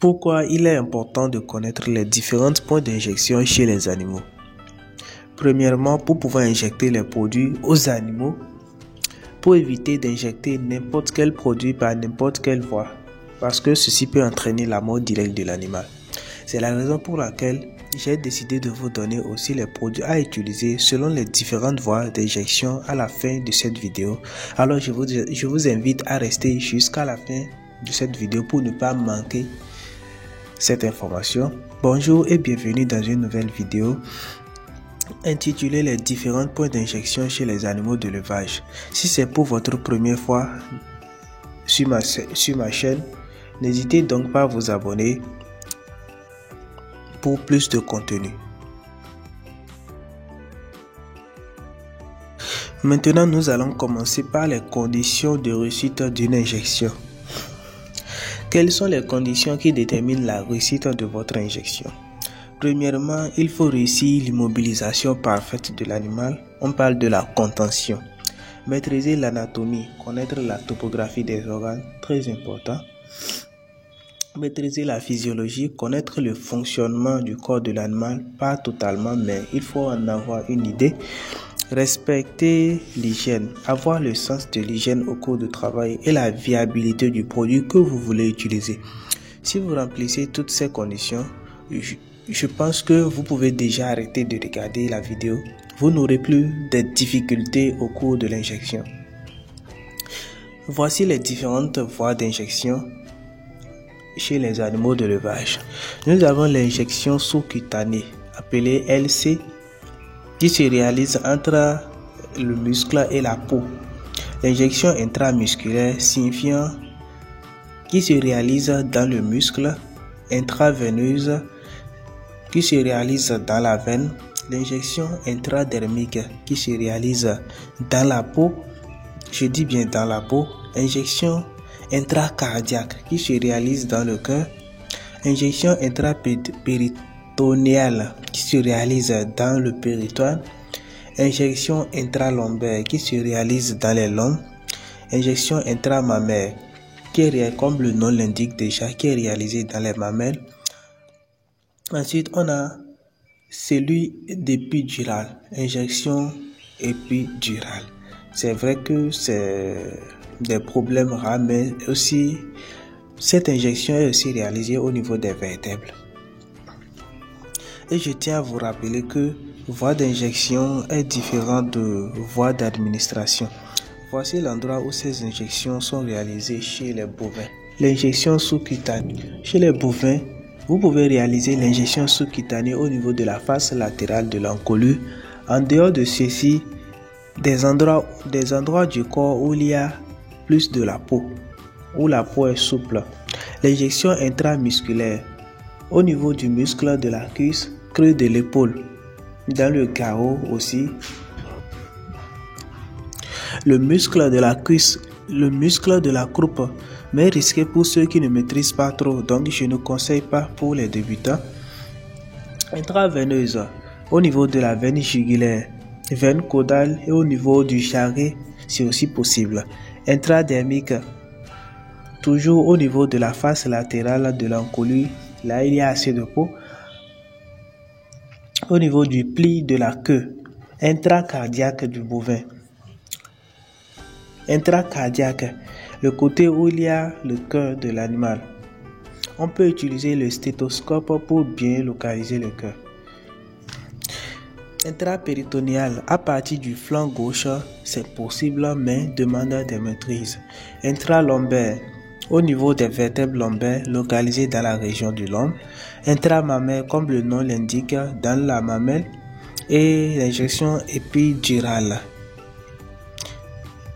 Pourquoi il est important de connaître les différents points d'injection chez les animaux? Premièrement, pour pouvoir injecter les produits aux animaux, pour éviter d'injecter n'importe quel produit par n'importe quelle voie, parce que ceci peut entraîner la mort directe de l'animal. C'est la raison pour laquelle j'ai décidé de vous donner aussi les produits à utiliser selon les différentes voies d'injection à la fin de cette vidéo. Alors je vous invite à rester jusqu'à la fin de cette vidéo pour ne pas manquer cette information. Bonjour et bienvenue dans une nouvelle vidéo intitulée les différents points d'injection chez les animaux de l'élevage. Si c'est pour votre première fois sur ma chaîne, n'hésitez donc pas à vous abonner pour plus de contenu. Maintenant, nous allons commencer par les conditions de réussite d'une injection. Quelles sont les conditions qui déterminent la réussite de votre injection? Premièrement, il faut réussir l'immobilisation parfaite de l'animal. On parle de la contention. Maîtriser l'anatomie, connaître la topographie des organes, très important. Maîtriser la physiologie, connaître le fonctionnement du corps de l'animal, pas totalement, mais il faut en avoir une idée. Respecter l'hygiène, avoir le sens de l'hygiène au cours du travail et la viabilité du produit que vous voulez utiliser. Si vous remplissez toutes ces conditions, je pense que vous pouvez déjà arrêter de regarder la vidéo. Vous n'aurez plus de difficultés au cours de l'injection. Voici les différentes voies d'injection chez les animaux de l'élevage. Nous avons l'injection sous-cutanée, appelée LC, qui se réalise entre le muscle et la peau. L'injection intramusculaire signifiant qui se réalise dans le muscle, intraveineuse qui se réalise dans la veine, l'injection intradermique qui se réalise dans la peau, je dis bien dans la peau, injection intracardiaque qui se réalise dans le cœur, injection intrapéritonéale qui se réalise dans le péritoine, injection intralombaire qui se réalise dans les lombes, injection intramammaire qui est, comme le nom l'indique déjà, qui est réalisée dans les mamelles. Ensuite, on a celui d'épidurale, injection épidurale. C'est vrai que c'est des problèmes rares, mais aussi cette injection est aussi réalisée au niveau des vertèbres. Et je tiens à vous rappeler que voie d'injection est différente de voie d'administration. Voici l'endroit où ces injections sont réalisées chez les bovins. L'injection sous-cutanée. Chez les bovins, vous pouvez réaliser l'injection sous-cutanée au niveau de la face latérale de l'encolure. En dehors de ceci, des endroits du corps où il y a plus de la peau, où la peau est souple. L'injection intramusculaire au niveau du muscle de la cuisse, creux de l'épaule, dans le carreau aussi. Le muscle de la cuisse, le muscle de la croupe, mais risqué pour ceux qui ne maîtrisent pas trop, donc je ne conseille pas pour les débutants. Intraveineuse au niveau de la veine jugulaire, veine caudale et au niveau du jarret, c'est aussi possible. Intradermique, toujours au niveau de la face latérale de l'encolure, là il y a assez de peau. Au niveau du pli de la queue, intracardiaque du bovin. Intracardiaque, le côté où il y a le cœur de l'animal. On peut utiliser le stéthoscope pour bien localiser le cœur. Intrapéritonéal, à partir du flanc gauche, c'est possible mais demande des maîtrises. Intralombaire, au niveau des vertèbres lombaires, localisées dans la région du lombe. Intramammaire, comme le nom l'indique, dans la mamelle. Et l'injection épidurale,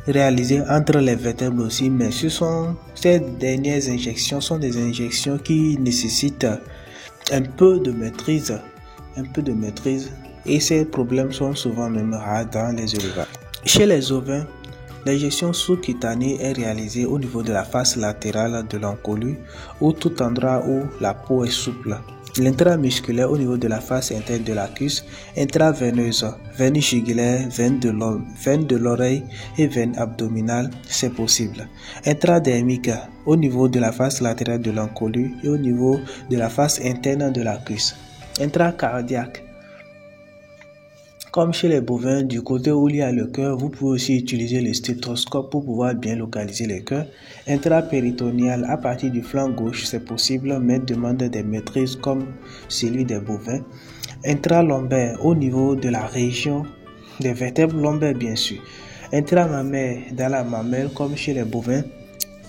réalisée entre les vertèbres aussi, mais ces dernières injections sont des injections qui nécessitent un peu de maîtrise, et ces problèmes sont souvent même rares dans les élevages. Chez les ovins, l'injection sous-cutanée est réalisée au niveau de la face latérale de l'encolure ou tout endroit où la peau est souple. L'intramusculaire au niveau de la face interne de la cuisse, intraveineuse, veine jugulaire, veine de l'oreille et veine abdominale, c'est possible. Intradermique au niveau de la face latérale de l'encolure et au niveau de la face interne de la cuisse. Intracardiaque. Comme chez les bovins, du côté où il y a le cœur, vous pouvez aussi utiliser le stéthoscope pour pouvoir bien localiser le cœur. Intrapéritonéal, à partir du flanc gauche, c'est possible, mais demande des maîtrises comme celui des bovins. Intralombaire, au niveau de la région des vertèbres lombaires, bien sûr. Intramammaire, dans la mamelle, comme chez les bovins.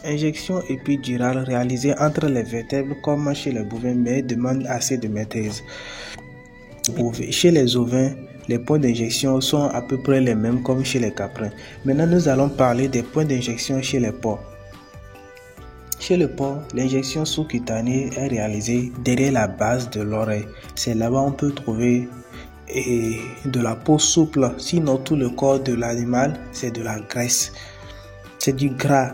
Injection épidurale réalisée entre les vertèbres, comme chez les bovins, mais demande assez de maîtrise. Chez les ovins, les points d'injection sont à peu près les mêmes comme chez les caprins. Maintenant, nous allons parler des points d'injection chez les porcs. Chez le porc, l'injection sous-cutanée est réalisée derrière la base de l'oreille. C'est là-bas on peut trouver de la peau souple. Sinon, tout le corps de l'animal, c'est de la graisse. C'est du gras.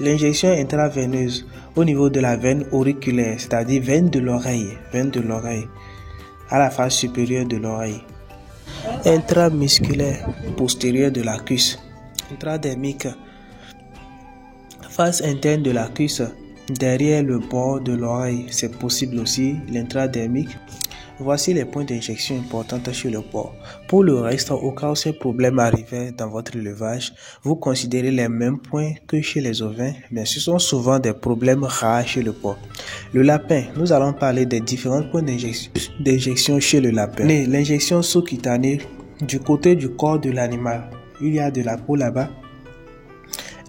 L'injection intraveineuse au niveau de la veine auriculaire, c'est-à-dire veine de l'oreille, à la face supérieure de l'oreille. Intramusculaire postérieure de la cuisse. Intradermique, face interne de la cuisse, derrière le bord de l'oreille. C'est possible aussi l'intradermique. Voici les points d'injection importants chez le porc. Pour le reste, au cas où ces problèmes arrivaient dans votre élevage, vous considérez les mêmes points que chez les ovins, mais ce sont souvent des problèmes rares chez le porc. Le lapin, nous allons parler des différents points d'injection chez le lapin. L'injection sous-cutanée du côté du corps de l'animal. Il y a de la peau là-bas.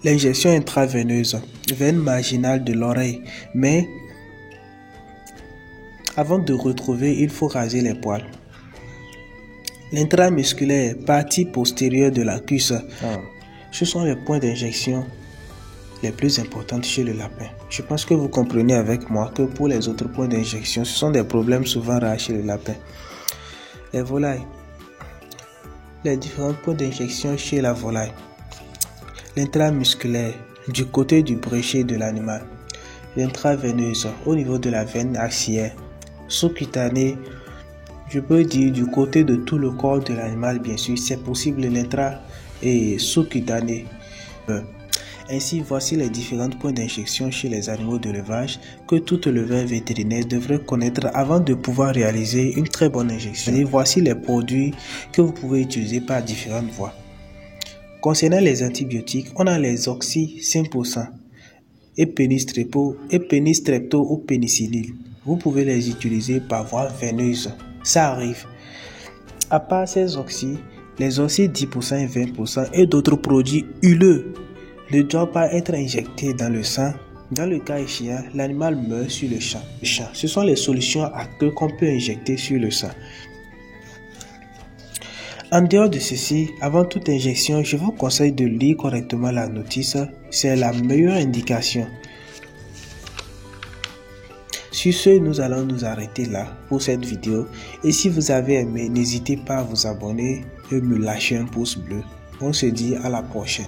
L'injection intraveineuse, veine marginale de l'oreille, mais avant de retrouver, il faut raser les poils. L'intramusculaire, partie postérieure de la cuisse. Ce sont les points d'injection les plus importants chez le lapin. Je pense que vous comprenez avec moi que pour les autres points d'injection, ce sont des problèmes souvent rares chez le lapin. Les volailles. Les différents points d'injection chez la volaille. L'intramusculaire, du côté du bréchet de l'animal. L'intraveineuse, au niveau de la veine axillaire. Sous-cutanée, je peux dire du côté de tout le corps de l'animal, bien sûr, c'est possible l'intra et sous-cutané. Ainsi, voici les différents points d'injection chez les animaux d'élevage que tout éleveur vétérinaire devrait connaître avant de pouvoir réaliser une très bonne injection. Et voici les produits que vous pouvez utiliser par différentes voies. Concernant les antibiotiques, on a les oxy 5%, épénistrepto ou pénicilline. Vous pouvez les utiliser par voie veineuse. Ça arrive. À part ces oxy, les oxy 10% et 20% et d'autres produits huleux ne doivent pas être injectés dans le sang. Dans le cas échéant, l'animal meurt sur le champ. Ce sont les solutions à queue qu'on peut injecter sur le sang. En dehors de ceci, avant toute injection, je vous conseille de lire correctement la notice. C'est la meilleure indication. Sur ce, nous allons nous arrêter là pour cette vidéo. Et si vous avez aimé, n'hésitez pas à vous abonner et me lâcher un pouce bleu. On se dit à la prochaine.